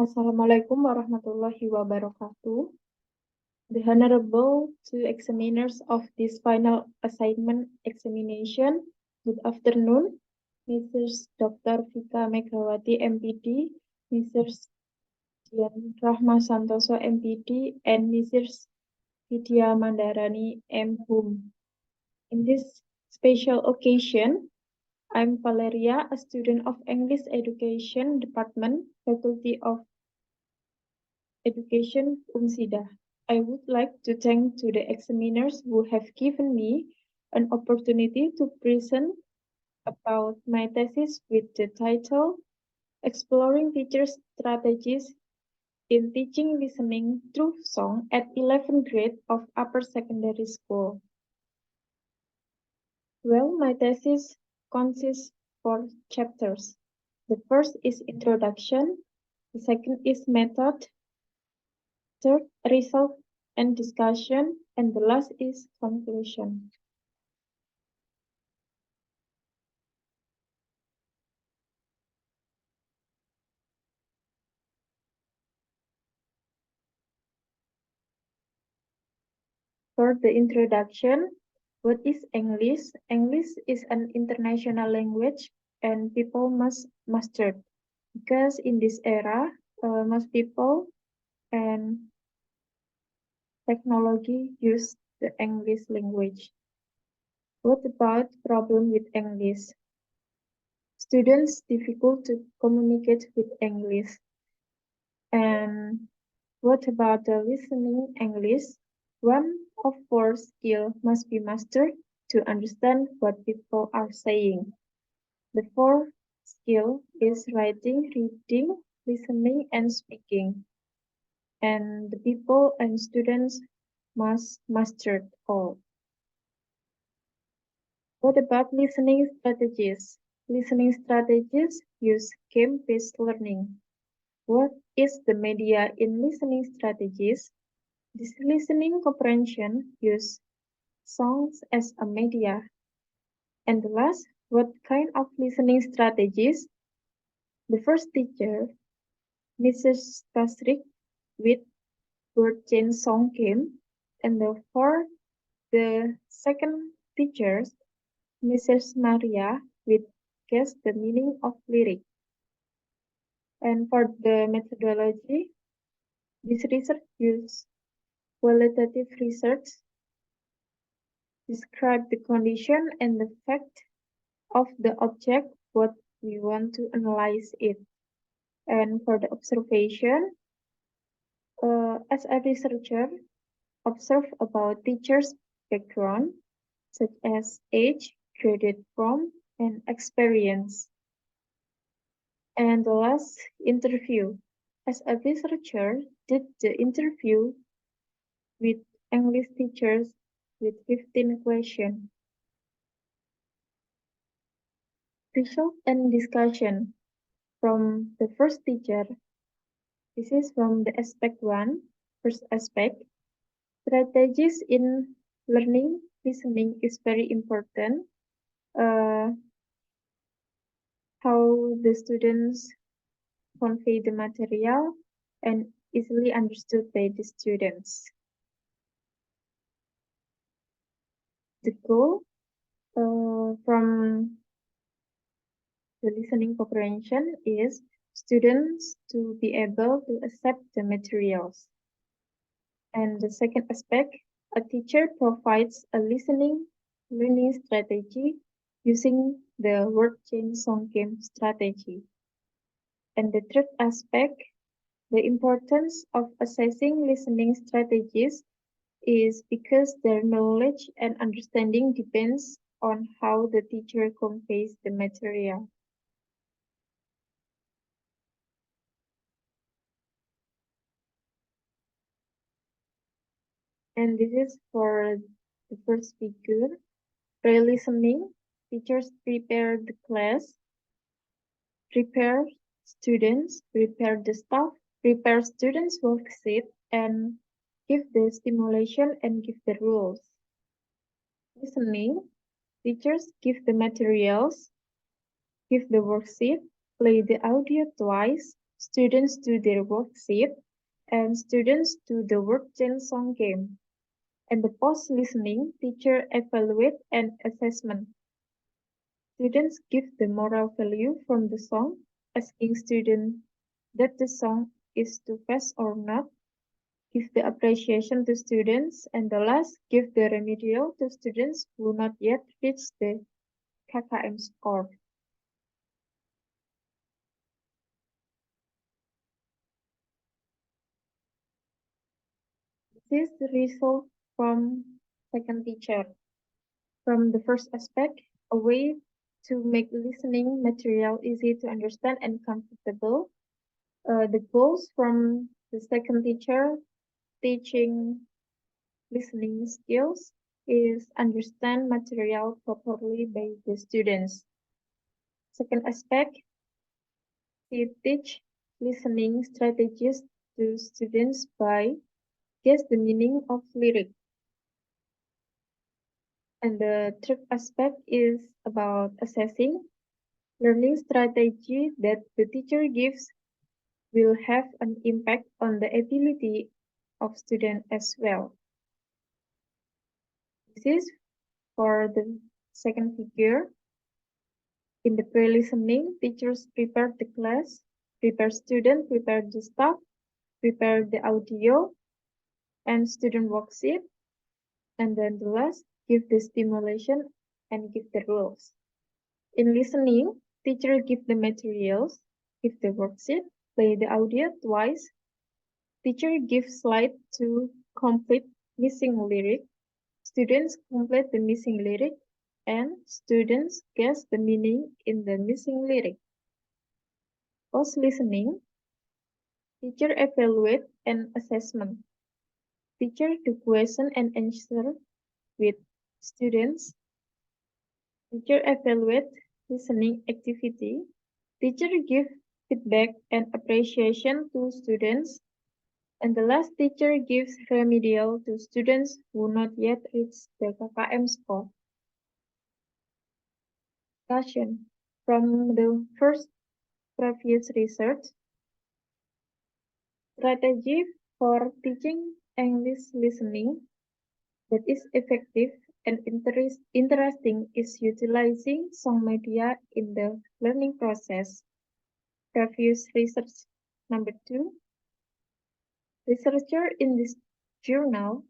Assalamualaikum warahmatullahi wabarakatuh. The Honorable two examiners of this final assignment examination, good afternoon. Mrs. Dr. Vika Megawati, MPD, Mrs. Dian Rahma Santoso, MPD, and Mrs. Vidya Mandarani, M.Hum. In this special occasion, I'm Valeria, a student of English Education Department, Faculty of Education, UMSIDA. I would like to thank to the examiners who have given me an opportunity to present about my thesis with the title Exploring Teacher Strategies in Teaching Listening Through Song at 11th grade of upper secondary school. Well, my thesis consists 4 chapters. The first is introduction, the second is method, third, result and discussion, and the last is conclusion. For the introduction, what is English? English is an international language and people must master it because in this era, most people and technology use the English language. What about problem with English? Students difficult to communicate with English. And what about the listening English? One of 4 skills must be mastered to understand what people are saying. The 4th skill is writing, reading, listening, and speaking. And the people and students must master all. What about listening strategies? Listening strategies use game-based learning. What is the media in listening strategies? This listening comprehension use songs as a media. And the last, what kind of listening strategies? The first teacher, Mrs. Kasrik, with word chain song game, and for the second teachers, Mrs. Maria, with guess the meaning of lyric. And for the methodology, this research use qualitative research, describe the condition and the fact of the object, what we want to analyze it. And for the observation, as a researcher, observe about teachers' background, such as age, graded from, and experience. And the last, interview. As a researcher, did the interview with English teachers with 15 questions. Result and discussion from the first teacher. This is from the aspect 1, first aspect. Strategies in learning listening is very important. How the students convey the material and easily understood by the students. The goal from the listening comprehension is students to be able to accept the materials. And the second aspect, a teacher provides a listening learning strategy using the word chain song game strategy. And the third aspect, the importance of assessing listening strategies is because their knowledge and understanding depends on how the teacher conveys the material. And this is for the first figure. Pre-listening, teachers prepare the class, prepare students, prepare the staff, prepare students' worksheet, and give the stimulation and give the rules. Listening, teachers give the materials, give the worksheet, play the audio twice, Students do their worksheet, and students do the word chain song game. And the post-listening, teacher evaluate and assessment. Students give the moral value from the song, asking students that the song is too fast or not, give the appreciation to students, and the last, give the remedial to students who not yet reached the KKM score. This is the result from second teacher. From the first aspect, a way to make listening material easy to understand and comfortable. The goals from the second teacher teaching listening skills is understand material properly by the students. Second aspect, he teach listening strategies to students by guess the meaning of lyric. And the third aspect is about assessing learning strategy that the teacher gives will have an impact on the ability of student as well. This is for the second figure. In the pre-listening, teachers prepare the class, prepare student, prepare the staff, prepare the audio and student worksheet, and then the last, give the stimulation and give the rules. In listening, teacher give the materials, give the worksheet, play the audio twice. Teacher gives slide to complete missing lyric. Students complete the missing lyric, and students guess the meaning in the missing lyric. Post listening, teacher evaluate and assessment. Teacher do question and answer with students. Teacher evaluate listening activity. Teacher give feedback and appreciation to students. And the last, teacher gives remedial to students who not yet reach the KKM score. Discussion. From the first previous research, strategy for teaching English listening that is effective and interesting is utilizing song media in the learning process. Previous research number 2. Researchers in this journal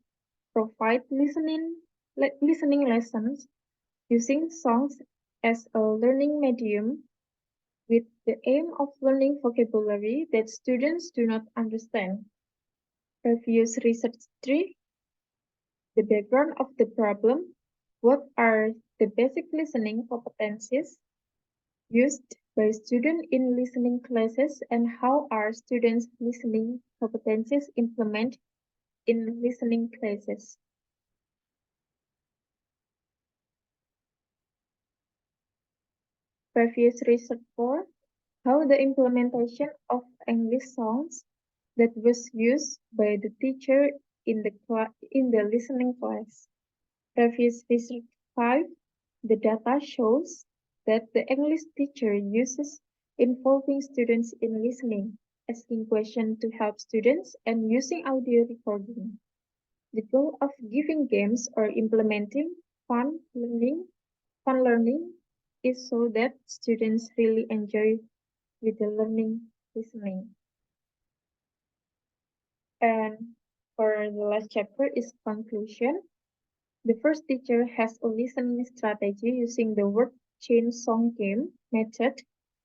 provide listening lessons using songs as a learning medium with the aim of learning vocabulary that students do not understand. Previous research 3. The background of the problem. What are the basic listening competencies used by students in listening classes, and how are students' listening competencies implemented in listening classes? Previous research 4. How the implementation of English songs that was used by the teacher in the listening class. Previous research 5. The data shows that the English teacher uses involving students in listening, asking questions to help students, and using audio recording. The goal of giving games or implementing fun learning is so that students really enjoy with the learning listening. And for the last chapter is conclusion. The first teacher has a listening strategy using the word chain song game method,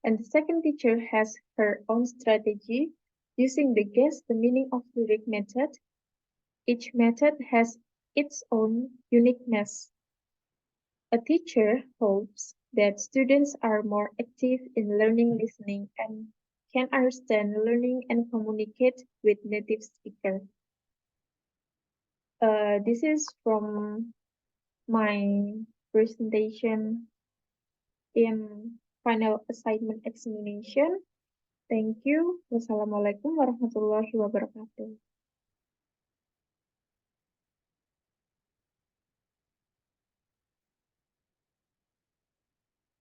and the second teacher has her own strategy using the guess the meaning of lyric method. Each method has its own uniqueness. A teacher hopes that students are more active in learning listening and can understand, learning, and communicate with native speakers. This is from my presentation in final assignment examination. Thank you. Wassalamualaikum warahmatullahi wabarakatuh.